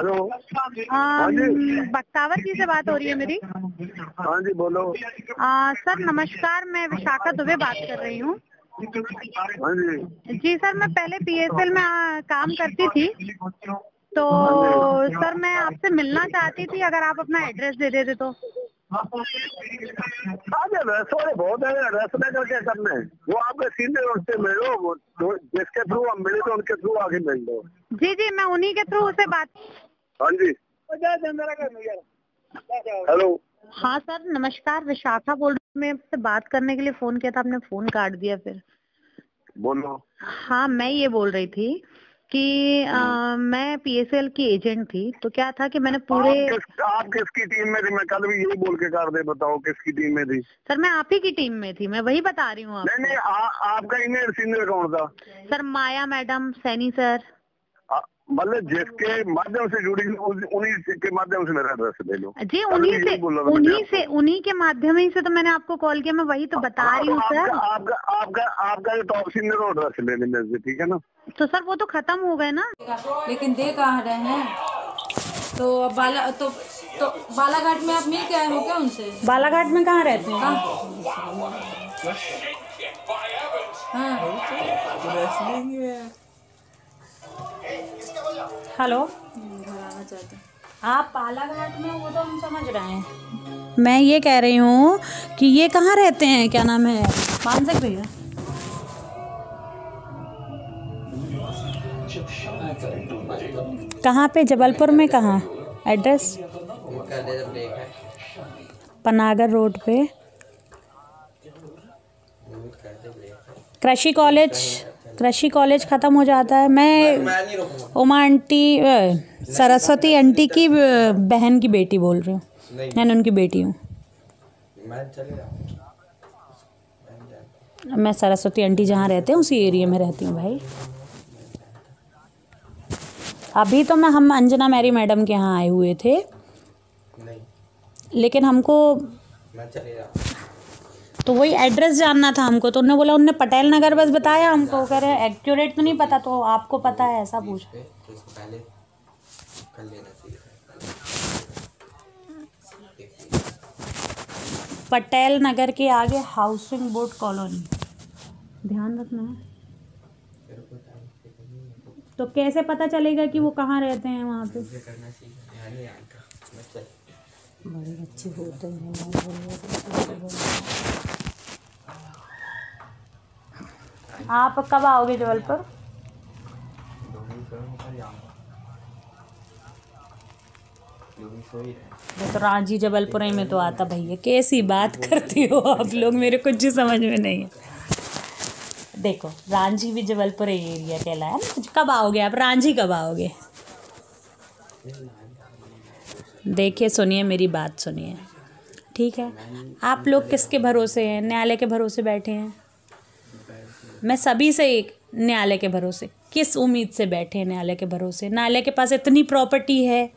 Hello. हाँ जी, बख्तावर जी से बात हो रही है मेरी? हाँ जी बोलो। सर नमस्कार, मैं विशाखा दुबे बात कर रही हूँ। हाँ जी। जी सर, मैं पहले PSL में काम करती थी, तो सर मैं आपसे मिलना चाहती थी, अगर आप अपना एड्रेस दे देते तो। एड्रेस वाले बहुत है, एड्रेस लेकर क्या करना है? वो आपके सीनियर उनसे मिलो, जिसके थ्रू हम मिले तो उनके थ्रू आगे मिल लो। जी जी, मैं उन्हीं के थ्रू से बात। हाँ जी। हेलो। हाँ सर नमस्कार, विशाखा बोल रही हूँ। मैं आपसे बात करने के लिए फोन किया था, आपने फोन काट दिया फिर। बोलो। हाँ, मैं ये बोल रही थी कि मैं PSL की एजेंट थी, तो क्या था कि मैंने पूरे। आप किसकी टीम में थी? मैं कल भी यही बोल के कर दे, बताओ किसकी टीम में थी? सर मैं आप ही की टीम में थी, मैं वही बता रही हूँ आपको। नहीं, आपका इनर सीनियर कौन था? सर माया मैडम, सैनी सर। मतलब जिसके माध्यम से जुड़ी उन्हीं के माध्यम से मेरा एड्रेस ले लो जी, उन्हीं के माध्यम ही से तो मैंने आपको कॉल किया, मैं वही तो बता रही हूँ सर। आपका जो टॉप सीनियर एड्रेस ले लेने से, ठीक है ना? तो सर वो तो खत्म हो गए ना। लेकिन दे कहाँ रहे हैं? तो बालाघाट में आप मिल के आए हो क्या उनसे? बालाघाट में कहाँ रहते हैं? हेलो, आप बालाघाट में, वो तो हम समझ रहे हैं। मैं ये कह रही हूँ कि ये कहाँ रहते हैं, क्या नाम है, मानसिक भैया? कहाँ पे? जबलपुर में कहाँ एड्रेस? पनागर रोड पे, कृषि कॉलेज ख़त्म हो जाता है। मैं उमा आंटी, सरस्वती आंटी की बहन की बेटी बोल रही हूँ, मैं उनकी बेटी हूँ। मैं सरस्वती आंटी जहाँ रहते हैं उसी एरिया में रहती हूँ भाई। अभी तो हम अंजना मैरी मैडम के यहाँ आए हुए थे, लेकिन हमको तो वही एड्रेस जानना था हमको। तो उन्होंने बोला, उन्होंने पटेल नगर बस बताया हमको, कह रहे एक्यूरेट तो नहीं पता, तो आपको पता है ऐसा पूछ। पटेल नगर के आगे हाउसिंग बोर्ड कॉलोनी, ध्यान रखना है। तो कैसे पता चलेगा कि वो कहाँ रहते हैं वहाँ पे? बड़े अच्छे होते हैं। आप कब आओगे जबलपुर? तो रांची जबलपुर में तो आता भैया, कैसी बात करती हो आप लोग, मेरे कुछ समझ में नहीं है। देखो रांची भी जबलपुर एरिया कहलाया ना। कब आओगे आप रांची, कब आओगे? देखिए सुनिए, मेरी बात सुनिए, ठीक है? आप लोग किसके भरोसे हैं? न्यायालय के भरोसे बैठे हैं। मैं सभी से एक, न्यायालय के भरोसे किस उम्मीद से बैठे हैं? न्यायालय के भरोसे। न्यायालय के पास इतनी प्रॉपर्टी है,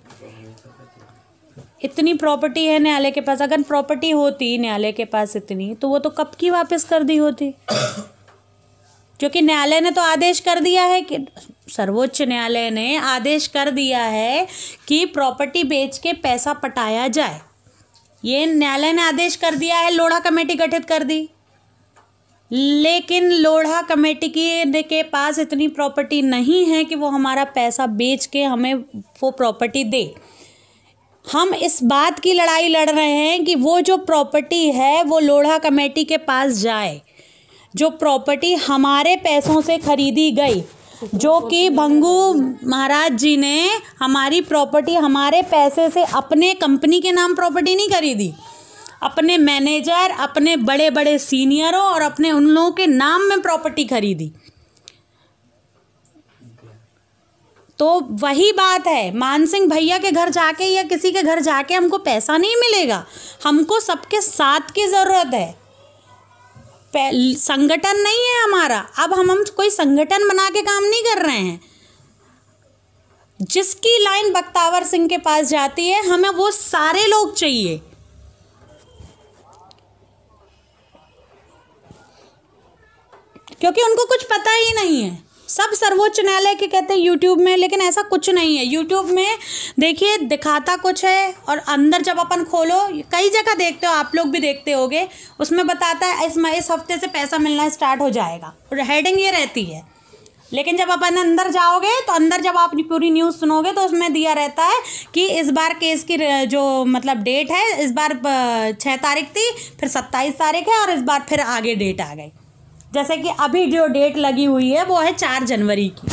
इतनी प्रॉपर्टी है न्यायालय के पास। अगर प्रॉपर्टी होती न्यायालय के पास इतनी, तो वो तो कब की वापस कर दी होती। क्योंकि न्यायालय ने तो आदेश कर दिया है कि, सर्वोच्च न्यायालय ने आदेश कर दिया है कि प्रॉपर्टी बेच के पैसा पटाया जाए। ये न्यायालय ने आदेश कर दिया है, लोढ़ा कमेटी गठित कर दी। लेकिन लोढ़ा कमेटी के पास इतनी प्रॉपर्टी नहीं है कि वो हमारा पैसा बेच के हमें वो प्रॉपर्टी दे। हम इस बात की लड़ाई लड़ रहे हैं कि वो जो प्रॉपर्टी है वो लोढ़ा कमेटी के पास जाए। जो प्रॉपर्टी हमारे पैसों से खरीदी गई, जो कि भंगू महाराज जी ने हमारी प्रॉपर्टी हमारे पैसे से, अपने कंपनी के नाम प्रॉपर्टी नहीं खरीदी, अपने मैनेजर, अपने बड़े बड़े सीनियरों और अपने उन लोगों के नाम में प्रॉपर्टी खरीदी। तो वही बात है, मानसिंह भैया के घर जाके या किसी के घर जाके हमको पैसा नहीं मिलेगा। हमको सबके साथ की ज़रूरत है। संगठन नहीं है हमारा। अब हम कोई संगठन बना के काम नहीं कर रहे हैं। जिसकी लाइन बख्तावर सिंह के पास जाती है, हमें वो सारे लोग चाहिए। क्योंकि उनको कुछ पता ही नहीं है। सब सर्वोच्च न्यायालय के कहते हैं यूट्यूब में, लेकिन ऐसा कुछ नहीं है। यूट्यूब में देखिए दिखाता कुछ है और अंदर जब अपन खोलो, कई जगह देखते हो, आप लोग भी देखते होगे, उसमें बताता है इस हफ्ते से पैसा मिलना स्टार्ट हो जाएगा और हेडिंग ये रहती है। लेकिन जब अपन अंदर जाओगे तो अंदर जब आप पूरी न्यूज़ सुनोगे तो उसमें दिया रहता है कि इस बार केस की जो मतलब डेट है, इस बार 6 तारीख थी, फिर 27 तारीख है और इस बार फिर आगे डेट आ गई। जैसे कि अभी जो डेट लगी हुई है वो है 4 जनवरी की।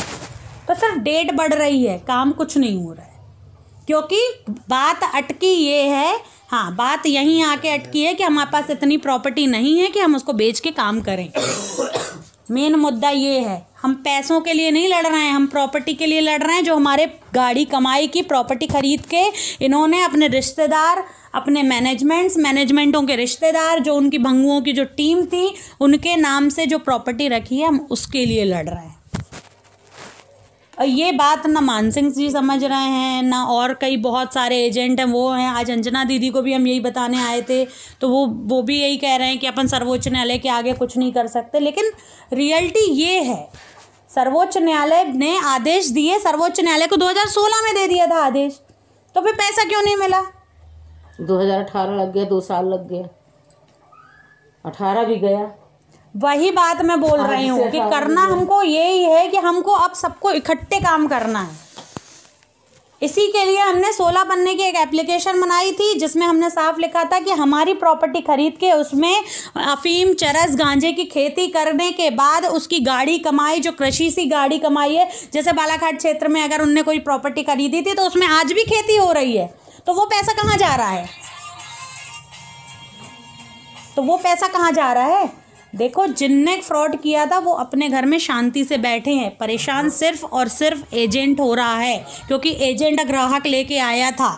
तो सिर्फ डेट बढ़ रही है, काम कुछ नहीं हो रहा है, क्योंकि बात अटकी ये है, हाँ बात यहीं आके अटकी है कि हमारे पास इतनी प्रॉपर्टी नहीं है कि हम उसको बेच के काम करें। मेन मुद्दा ये है, हम पैसों के लिए नहीं लड़ रहे हैं, हम प्रॉपर्टी के लिए लड़ रहे हैं। जो हमारे गाड़ी कमाई की प्रॉपर्टी खरीद के इन्होंने अपने रिश्तेदार, अपने मैनेजमेंटों के रिश्तेदार, जो उनकी भंगुओं की जो टीम थी, उनके नाम से जो प्रॉपर्टी रखी है, हम उसके लिए लड़ रहे हैं। और ये बात ना मानसिंह जी समझ रहे हैं, ना और कई बहुत सारे एजेंट हैं वो हैं। आज अंजना दीदी को भी हम यही बताने आए थे, तो वो भी यही कह रहे हैं कि अपन सर्वोच्च न्यायालय के आगे कुछ नहीं कर सकते। लेकिन रियलिटी ये है, सर्वोच्च न्यायालय ने आदेश दिए, सर्वोच्च न्यायालय को 2016 में दे दिया था आदेश, तो फिर पैसा क्यों नहीं मिला? 2018 लग गया, 2 साल लग गया, 18 भी गया। वही बात मैं बोल रही हूँ कि करना हमको यही है कि हमको अब सबको इकट्ठे काम करना है। इसी के लिए हमने 16 पन्ने की एक एप्लीकेशन बनाई थी, जिसमें हमने साफ लिखा था कि हमारी प्रॉपर्टी खरीद के उसमें अफीम, चरस, गांजे की खेती करने के बाद उसकी गाड़ी कमाई, जो कृषि सी गाड़ी कमाई है, जैसे बालाघाट क्षेत्र में अगर उनने कोई प्रॉपर्टी खरीदी थी तो उसमें आज भी खेती हो रही है, तो वो पैसा कहाँ जा रहा है? तो वो पैसा कहाँ जा रहा है? देखो, जिनने फ्रॉड किया था वो अपने घर में शांति से बैठे हैं, परेशान सिर्फ और सिर्फ एजेंट हो रहा है, क्योंकि एजेंट ग्राहक लेके आया था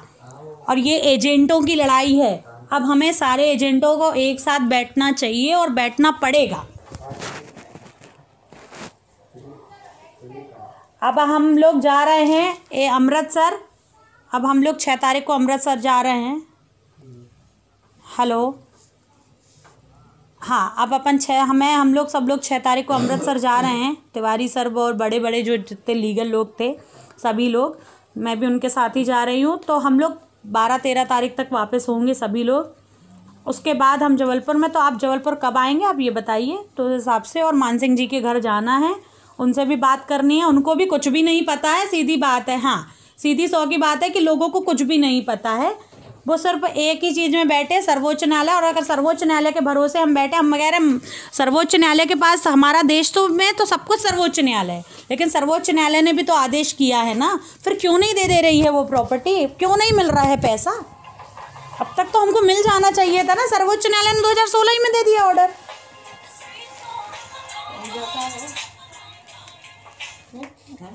और ये एजेंटों की लड़ाई है। अब हमें सारे एजेंटों को एक साथ बैठना चाहिए और बैठना पड़ेगा। अब हम लोग जा रहे हैं अमृतसर, अब हम लोग 6 तारीख को अमृतसर जा रहे हैं। हेलो, हाँ, अब अपन हम लोग सब लोग 6 तारीख को अमृतसर जा रहे हैं। तिवारी सर और बड़े बड़े जो जितने लीगल लोग थे, सभी लोग, मैं भी उनके साथ ही जा रही हूँ। तो हम लोग 12-13 तारीख तक वापस होंगे सभी लोग। उसके बाद हम जबलपुर में, तो आप जबलपुर कब आएंगे आप ये बताइए, तो उस हिसाब से। और मानसिंह जी के घर जाना है, उनसे भी बात करनी है। उनको भी कुछ भी नहीं पता है, सीधी बात है। हाँ, सीधी 100 की बात है कि लोगों को कुछ भी नहीं पता है। वो सिर्फ एक ही चीज़ में बैठे, सर्वोच्च न्यायालय। और अगर सर्वोच्च न्यायालय के भरोसे हम बैठे, हम वगैरह सर्वोच्च न्यायालय के पास, हमारा देश तो में तो सब कुछ सर्वोच्च न्यायालय है, लेकिन सर्वोच्च न्यायालय ने भी तो आदेश किया है ना, फिर क्यों नहीं दे रही है वो प्रॉपर्टी? क्यों नहीं मिल रहा है पैसा? अब तक तो हमको मिल जाना चाहिए था ना। सर्वोच्च न्यायालय ने 2016 ही में दे दिया ऑर्डर।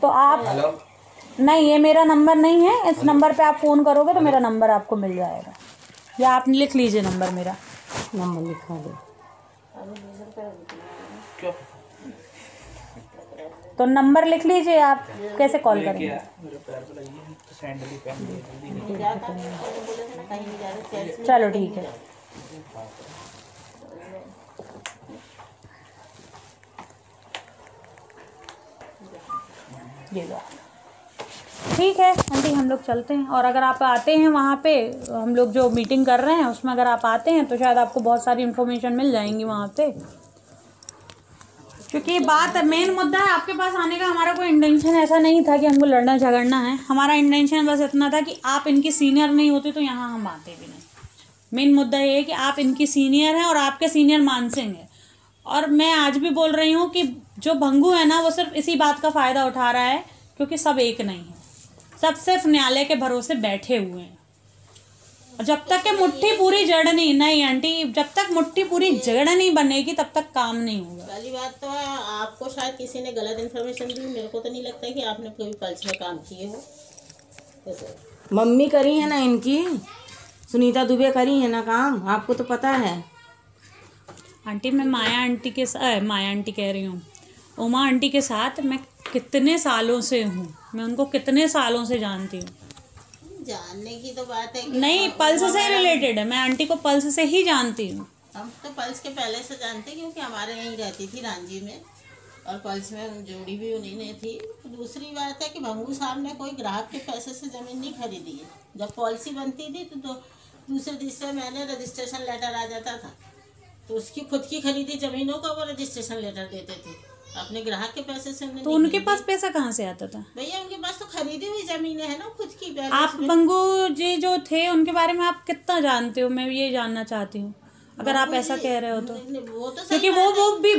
तो आप नहीं, ये मेरा नंबर नहीं है, इस नंबर पे आप फ़ोन करोगे तो मेरा नंबर आपको मिल जाएगा, या आप लिख लीजिए नंबर, मेरा नंबर लिखा दो। तो नंबर लिख लीजिए, आप कैसे कॉल करेंगे? चलो ठीक है। ये लो, ठीक है आंटी, हम लोग चलते हैं। और अगर आप आते हैं वहाँ पे, हम लोग जो मीटिंग कर रहे हैं उसमें अगर आप आते हैं तो शायद आपको बहुत सारी इन्फॉर्मेशन मिल जाएंगी वहाँ पे, क्योंकि बात मेन मुद्दा है। आपके पास आने का हमारा कोई इंटेंशन ऐसा नहीं था कि हमको लड़ना झगड़ना है। हमारा इंटेंशन बस इतना था कि आप इनकी सीनियर नहीं होती तो यहाँ हम आते भी नहीं। मेन मुद्दा ये है कि आप इनकी सीनियर हैं और आपके सीनियर मानसिंह है। और मैं आज भी बोल रही हूँ कि जो भंगू है ना, वो सिर्फ इसी बात का फ़ायदा उठा रहा है, क्योंकि सब एक नहीं है, सब सिर्फ न्यायालय के भरोसे बैठे हुए हैं। जब तक के मुट्ठी पूरी जड़ नहीं आंटी, जब तक मुट्ठी पूरी जड़ नहीं बनेगी तब तक काम नहीं होगा। पहली बात तो है, आपको शायद किसी ने गलत इन्फॉर्मेशन दी। मेरे को तो नहीं लगता कि आपने कोई पल्स में काम किए हो। ऐसे मम्मी करी है ना इनकी, सुनीता दुबे करी है ना काम, आपको तो पता है। आंटी, मैं माया आंटी कह रही हूँ, उमा आंटी के साथ मैं कितने सालों से हूँ, मैं उनको कितने सालों से जानती हूँ। जानने की तो बात है कि नहीं, पल्स से रिलेटेड है, मैं आंटी को पल्स से ही जानती हूँ। हम तो पल्स के पहले से जानते, क्योंकि हमारे यहीं रहती थी रांझी में, और पल्स में जोड़ी भी उन्हीं ने थी। दूसरी बात है कि भंगू साहब ने कोई ग्राहक के पैसे से ज़मीन नहीं खरीदी है। जब पॉलिसी बनती थी तो दूसरे तीसरे महीने रजिस्ट्रेशन लेटर आ जाता था, तो उसकी खुद की खरीदी ज़मीनों का वो रजिस्ट्रेशन लेटर देते थे, अपने ग्राहक के पैसे से। तो उनके पास पैसा कहाँ से आता था? भैया उनके पास तो खरीदी हुई ज़मीनें है ना खुद की। आप बंगू जी जो थे उनके बारे में आप कितना जानते हो, मैं ये जानना चाहती हूँ, अगर आप ऐसा कह रहे हो तो। वो तो क्योंकि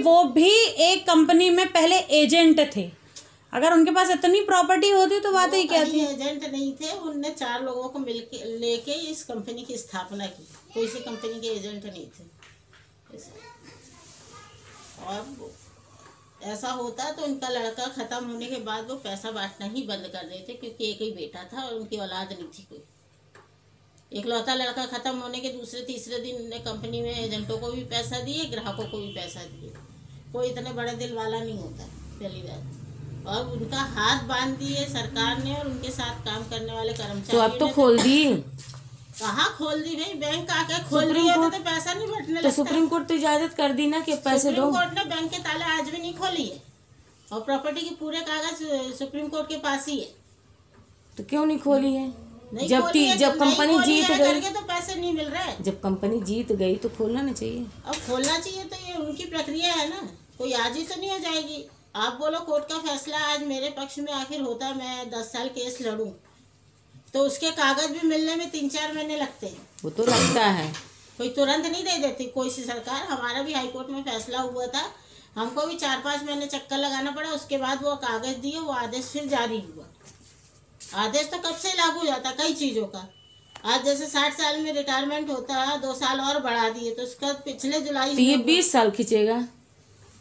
वो भी एक कंपनी में पहले एजेंट थे। अगर उनके पास इतनी प्रॉपर्टी होती तो बात ही क्या थी। एजेंट नहीं थे, उनने 4 लोगों को मिलके लेके इस कंपनी की स्थापना की। कोई सी कंपनी के एजेंट नहीं थे। और ऐसा होता तो उनका लड़का ख़त्म होने के बाद वो पैसा बांटना ही बंद कर देते, क्योंकि एक ही बेटा था और उनकी औलाद नहीं थी कोई। इकलौता लड़का ख़त्म होने के दूसरे तीसरे दिन उन्होंने कंपनी में एजेंटों को भी पैसा दिए, ग्राहकों को भी पैसा दिए। कोई इतने बड़े दिल वाला नहीं होता पहली बात। और उनका हाथ बांध दिए सरकार ने और उनके साथ काम करने वाले कर्मचारी। तो अब तो खोल दी। कहाँ खोल दी भाई? बैंक आके खोल दिया तो पैसा नहीं बटने लगता। तो सुप्रीम कोर्ट तो इजाजत कर दी ना कि पैसे दो। सुप्रीम कोर्ट ने बैंक के ताले आज भी नहीं खोली है और प्रॉपर्टी के पूरे कागज सुप्रीम कोर्ट के पास ही है। तो क्यों नहीं खोली है? जब कंपनी जीत गई तो पैसे नहीं मिल रहे। जब कंपनी जीत गई तो खोलना नहीं चाहिए। अब खोलना चाहिए तो ये उनकी प्रक्रिया है ना, कोई आज ही तो नहीं हो जाएगी। आप बोलो कोर्ट का फैसला आज मेरे पक्ष में आखिर होता, मैं 10 साल केस लड़ूं तो उसके कागज भी मिलने में 3-4 महीने लगते हैं। वो तो लगता है, कोई तुरंत नहीं दे देती कोई सी सरकार। हमारा भी हाई कोर्ट में फैसला हुआ था, हमको भी 4-5 महीने चक्कर लगाना पड़ा। उसके बाद वो कागज दिए, वो आदेश फिर जारी हुआ। आदेश तो कब से लागू जाता कई चीज़ों का। आज जैसे 60 साल में रिटायरमेंट होता है, 2 साल और बढ़ा दिए, तो उसका पिछले जुलाई तो ये 20 साल खींचेगा।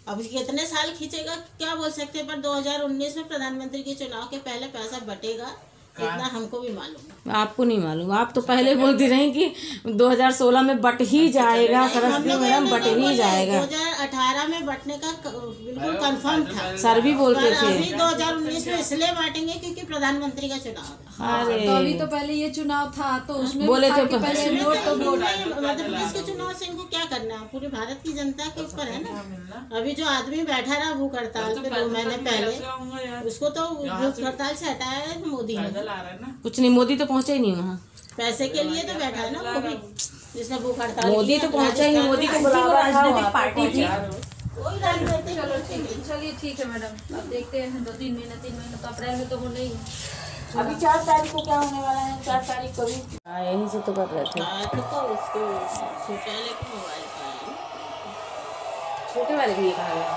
अब कितने साल खींचेगा क्या बोल सकते हैं, पर 2019 में प्रधानमंत्री के चुनाव के पहले पैसा बटेगा, इतना हमको भी मालूम है। आपको नहीं मालूम? आप तो पहले बोलती रही कि 2016 में बट ही जाएगा सरस्वती मैडम, बट ही जाएगा। 2018 में बटने का बिल्कुल कंफर्म था, सर भी बोलते थे। अभी 2019 में इसलिए बांटेंगे क्योंकि प्रधानमंत्री का चुनाव है। अरे तो अभी तो पहले ये चुनाव था तो उसमें बोले थे पहले नोट तो वोट। मध्य प्रदेश के चुनाव से इनको क्या करना है? पूरे भारत की जनता के ऊपर है ना। अभी जो आदमी बैठा रहा भूख हड़ताल पे 2 महीने पहले, उसको तो भूख हड़ताल से हटाया है मोदी ने। कुछ नहीं, मोदी तो पहुंचा ही नहीं वहाँ। पैसे के लिए तो बैठा है ना वो भी, जिसने भूख हड़ताल। मोदी तो पहुंचा ही नहीं। मोदी को बुलावा था, पार्टी थी। कोई राजनीतिक चलिए ठीक है मैडम, अब देखते हैं 2-3 महीने 3 महीने तो अप्रैल में तो वो नहीं है। अभी 4 तारीख को क्या होने वाला है? 4 तारीख को भी यही से तो कर रहे थे। तो उसको शौचालय के मोबाइल पर छोटे वाले भी कहा गया,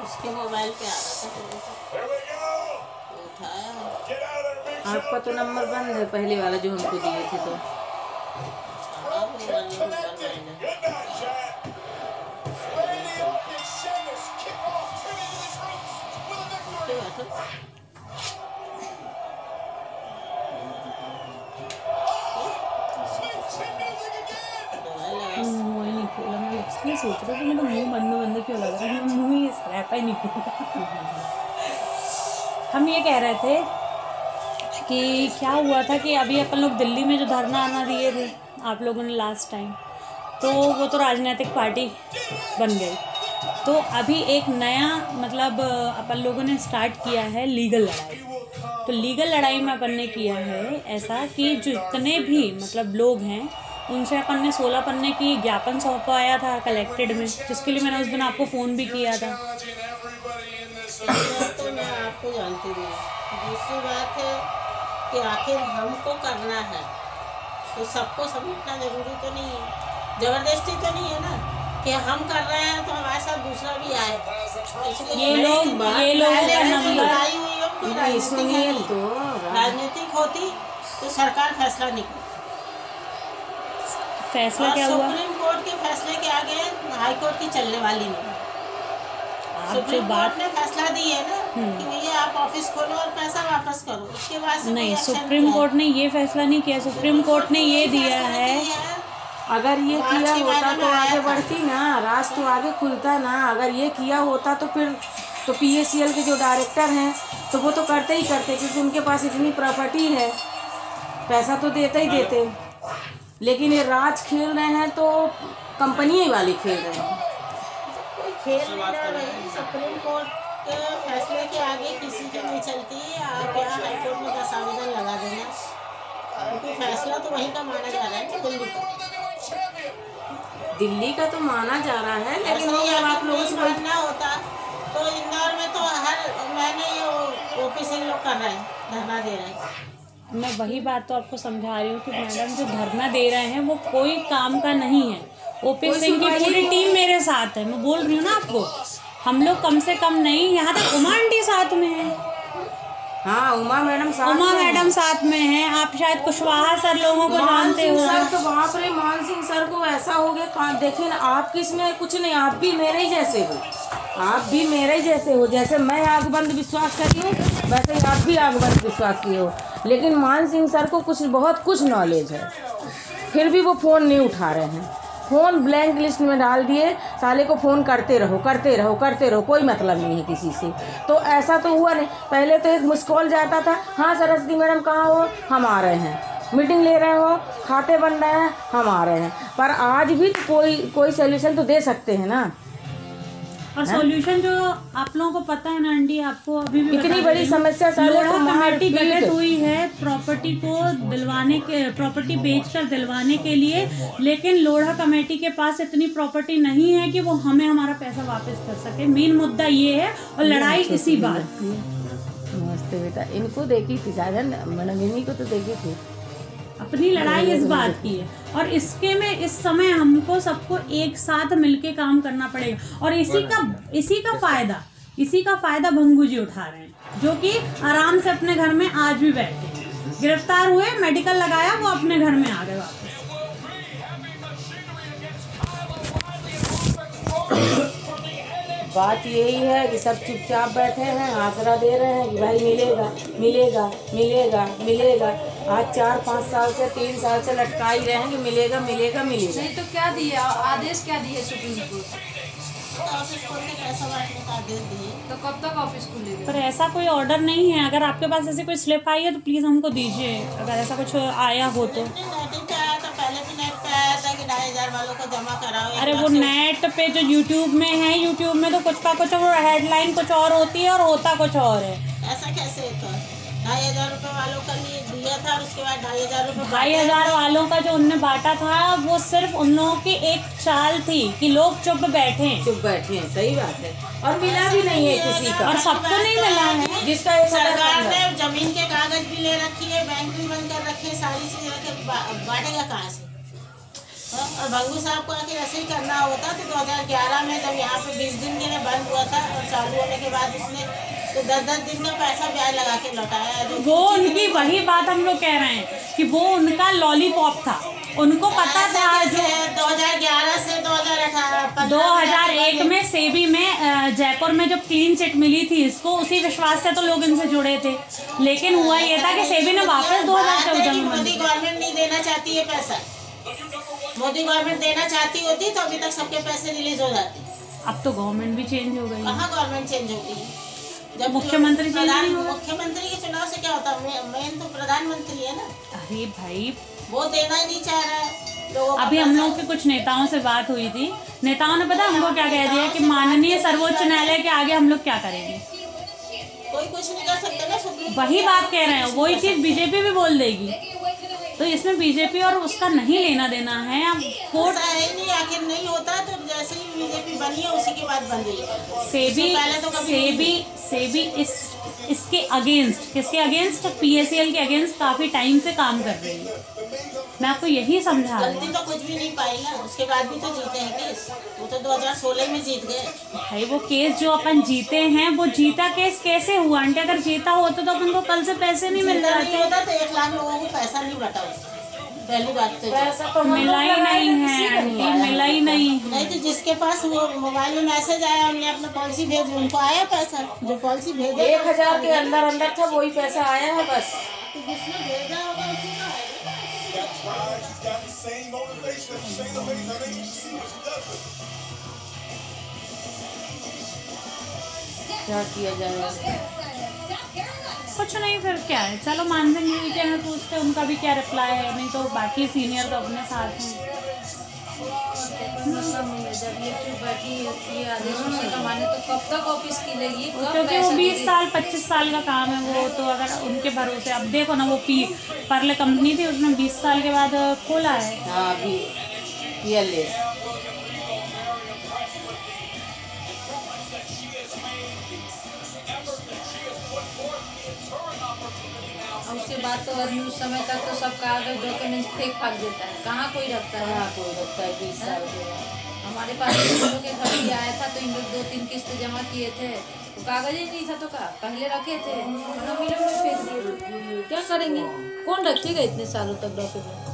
उसके मोबाइल पे आ रहा था, उठाया। आपका तो नंबर बंद है, पहले वाला जो हमको दिए थे। तो मुँह ही नहीं खोला। मैं इसलिए सोच रही थी मेरा मुँह बंद क्यों लग रहा है, मैं मुँह ही स्क्रैप ही नहीं खोला। हम ये कह रहे थे कि क्या हुआ था कि अभी अपन लोग दिल्ली में जो धरना आना दिए थे आप लोगों ने लास्ट टाइम, तो वो तो राजनीतिक पार्टी बन गई। तो अभी एक नया मतलब अपन लोगों ने स्टार्ट किया है लीगल लड़ाई। तो लीगल लड़ाई में अपन ने किया है ऐसा कि जितने भी मतलब लोग हैं उनसे अपन ने 16 पन्ने की ज्ञापन सौंपाया था कलेक्टेड में, जिसके लिए मैंने उस दिन आपको फ़ोन भी किया था। तो मैं आपको जानती हूँ। दूसरी बात है कि आखिर हमको करना है तो सबको समझना जरूरी तो नहीं है, ज़बरदस्ती तो नहीं है ना कि हम कर रहे हैं तो हमारे साथ दूसरा भी आए। ये लोग राजनीतिक होती तो सरकार फैसला नहीं करती। फैसला क्या हुआ? सुप्रीम कोर्ट के फैसले के आगे हाई कोर्ट की चलने वाली नहीं। सुप्रीम कोर्ट ने फैसला दी है ना कि भैया आप ऑफिस खोलो और पैसा वापस करो, उसके बाद नहीं, सुप्रीम कोर्ट ने ये फैसला नहीं किया। सुप्रीम कोर्ट ने ये दिया है, अगर ये किया होता तो आगे बढ़ती ना, राज तो आगे खुलता ना। अगर ये किया होता तो फिर तो PACL के जो डायरेक्टर हैं तो वो तो करते ही करते, क्योंकि उनके पास इतनी प्रॉपर्टी है, पैसा तो देते ही देते। लेकिन ये राज खेल रहे हैं तो कंपनी वाले खेल रहे हैं। खेल नहीं रहा भाई, सुप्रीम कोर्ट के फैसले के आगे किसी की नहीं चलती। आप यहाँ हाईकोर्ट में 10 आवेदन लगा देना, क्योंकि फैसला तो वहीं का माना जा रहा है, दिल्ली का। दिल्ली का तो माना जा रहा है, लेकिन वो जब आप लोगों से मानना होता तो इंदौर में तो हर महीने ये ओपी सिंह लोग कर रहे हैं, धरना दे रहे हैं। मैं वही बात तो आपको समझा रही हूँ कि मैडम जो धरना दे रहे हैं वो कोई काम का नहीं है। ओपी सिंह की पूरी टीम मेरे साथ है, मैं बोल रही हूँ ना आपको। हम लोग कम से कम नहीं, यहाँ तक उमा आंटी साथ में है। हाँ, उमा मैडम साथ में है। आप शायद कुशवाहा सर लोगों को जानते हो। सर तो बाप रे, मान सिंह सर को ऐसा हो गया। देखिए ना, आपकी इसमें कुछ नहीं, आप भी मेरे ही जैसे हो, आप भी मेरे ही जैसे हो। जैसे मैं आग बंद विश्वास करी हूँ, वैसे ही आप भी आग बंद विश्वास किए हो। लेकिन मान सिंह सर को बहुत कुछ नॉलेज है, फिर भी वो फ़ोन नहीं उठा रहे हैं। फ़ोन ब्लैंक लिस्ट में डाल दिए, साले को फ़ोन करते रहो, कोई मतलब नहीं है किसी से। तो ऐसा तो हुआ नहीं। पहले तो एक मिस कॉल जाता था, हाँ सरस्वती मैडम कहाँ हो, हम आ रहे हैं। मीटिंग ले रहे हो, खाते बन रहे हैं, हम आ रहे हैं। पर आज भी कोई सोल्यूशन तो दे सकते हैं ना। और सॉल्यूशन जो आप लोगों को पता है ना आंटी, आपको अभी भी इतनी बड़ी समस्या लोढ़ा कमेटी गठित हुई है प्रॉपर्टी को दिलवाने के, प्रॉपर्टी बेचकर दिलवाने के लिए। लेकिन लोढ़ा कमेटी के पास इतनी प्रॉपर्टी नहीं है कि वो हमें हमारा पैसा वापस कर सके। मेन मुद्दा ये है, और लड़ाई इसी बात की। नमस्ते बेटा, इनको देखी थी साजन मैडम, इन्हीं को तो देखी थी। अपनी लड़ाई इस बात की है, और इसके में इस समय हमको सबको एक साथ मिलके काम करना पड़ेगा। और इसी का फायदा भंगू जी उठा रहे हैं, जो कि आराम से अपने घर में आज भी बैठे हैं। गिरफ्तार हुए, मेडिकल लगाया, वो अपने घर में आ गए वापस। बात यही है कि सब चुपचाप बैठे हैं, आसरा दे रहे हैं कि भाई मिलेगा मिलेगा मिलेगा मिलेगा। आज 4-5 साल से 3 साल से लटकाई रहे हैं कि मिलेगा मिलेगा मिलेगा। नहीं तो क्या दिया आदेश, क्या दिए सुप्रीम कोर्ट? ऑफिस खोल के पैसा बांटने का आदेश दिए। तो कब तक ऑफिस खुलेगा? पर ऐसा कोई ऑर्डर नहीं है। अगर आपके पास ऐसी कोई स्लिप आई है तो प्लीज़ हमको दीजिए, अगर ऐसा कुछ आया हो तो। नेट पे आया था, पहले भी नेट पे आया था कि 2,500 वालों को जमा कराओ। अरे वो नेट पे जो यूट्यूब में है, यूट्यूब में तो कुछ का कुछ, वो हेडलाइन कुछ और होती है और होता कुछ और है। ऐसा कैसे होता है? 2,500 रुपये वालों का लिए दिया था, और उसके बाद 2,500 रुपये 2,500 वालों का जो उनने बांटा था, वो सिर्फ उन लोगों की एक चाल थी कि लोग चुप बैठे, सही बात है। और मिला भी नहीं है किसी का, और सबको नहीं मिला है। जिसका सरकार ने जमीन के कागज भी ले रखी है, बैंक भी बंद कर रखी है, सारी चीजें रखे, बांटेगा कहाँ से? और भंगू साहब को आखिर ऐसे ही करना होता तो 2011 में जब यहाँ पे 20 दिन के लिए बंद हुआ था, और चालू होने के बाद उसने तो 10-10 दिन का पैसा ब्याज लगा के लौटाया। वो उनकी वही बात हम लोग कह रहे हैं कि वो उनका लॉलीपॉप था, उनको पता था। जो 2011 से 2001 में सेबी में जयपुर में जब क्लीन चिट मिली थी इसको, उसी विश्वास से तो लोग इनसे जुड़े थे। लेकिन हुआ ये था कि सेबी ने वापस 2014 में, मोदी गवर्नमेंट नहीं देना चाहती है पैसा। मोदी गवर्नमेंट देना चाहती होती तो अभी तक सबके पैसे रिलीज हो जाते। अब तो गवर्नमेंट भी चेंज हो गई। कहाँ गवर्नमेंट चेंज हो गई? जब मुख्यमंत्री मुख्यमंत्री के चुनाव से क्या होता है? मेन तो प्रधानमंत्री है ना। अरे भाई, वो देना ही नहीं चाह रहा है लोगों को। अभी हम लोग के कुछ नेताओं से बात हुई थी, नेताओं ने पता हमको क्या कह दिया कि माननीय सर्वोच्च न्यायालय के आगे हम लोग क्या करेंगे? कोई कुछ नहीं कर सकते ना। वही बात कह रहे हैं, वही चीज बीजेपी भी बोल देगी। तो इसमें बीजेपी और उसका नहीं लेना देना है। अब कोर्ट ऐसा है नहीं, आखिर नहीं होता तो जैसे ही बीजेपी बनी है उसी के बाद बन गई। सेबी इसके अगेंस्ट, किसके अगेंस्ट? PACL के अगेंस्ट काफी टाइम से काम कर रही है। मैं आपको यही समझा रही हूँ। गलती तो कुछ भी नहीं पाई ना, उसके बाद भी तो जीते हैं केस। वो तो 2016 में जीत गए भाई। वो केस जो अपन जीते हैं, वो जीता केस कैसे हुआ आंटी? अगर जीता होता तो अपन को कल से पैसे नहीं मिल रहे थे। होता तो 1 लाख लोगों को पैसा नहीं बटा होता। पहली बात तो पैसा तो मिला ही नहीं है आंटी, मिला ही नहीं। नहीं तो जिसके पास वो मोबाइल में मैसेज आया, उन्हें अपना पॉलिसी भेज, उनको आया पैसा। जो पॉलिसी भेजा 1,000 के अंदर था, वही पैसा आया है बस। तो जिसने भेजा होगा उसी का आएगा। क्या किया जाएगा? कुछ नहीं, फिर क्या है, चलो मानसिंह जी के हैं पूछते, उनका भी क्या रिप्लाई है। नहीं तो बाकी सीनियर तो अपने साथ हैं। ये चुप बैठी ये आदेशों से कमाने, तो कब तक ऑफिस की लेगी, कब क्योंकि वो पैसा 20 देगी? साल 25 साल का काम है वो, तो अगर उनके भरोसे, अब देखो ना वो पर्ले कंपनी थी, उसने 20 साल के बाद खोला है। हाँ अभी पीएलएस। और उसके बाद तो आदमी उस समय तक तो सब कागज डॉक्यूमेंट्स फेंक फाक देता है, कहाँ कोई रखता है। हाँ कोई रखता है 20 साल के बाद। हमारे पास इन लोगों के घर भी आया था, तो इन लोग 2-3 किस्त जमा किए थे, तो कागज ही नहीं था, तो का पहले रखे थे, मिलों में फेंक दिए। क्या करेंगे, कौन रखेगा इतने सालों तक डॉक्यूमेंट।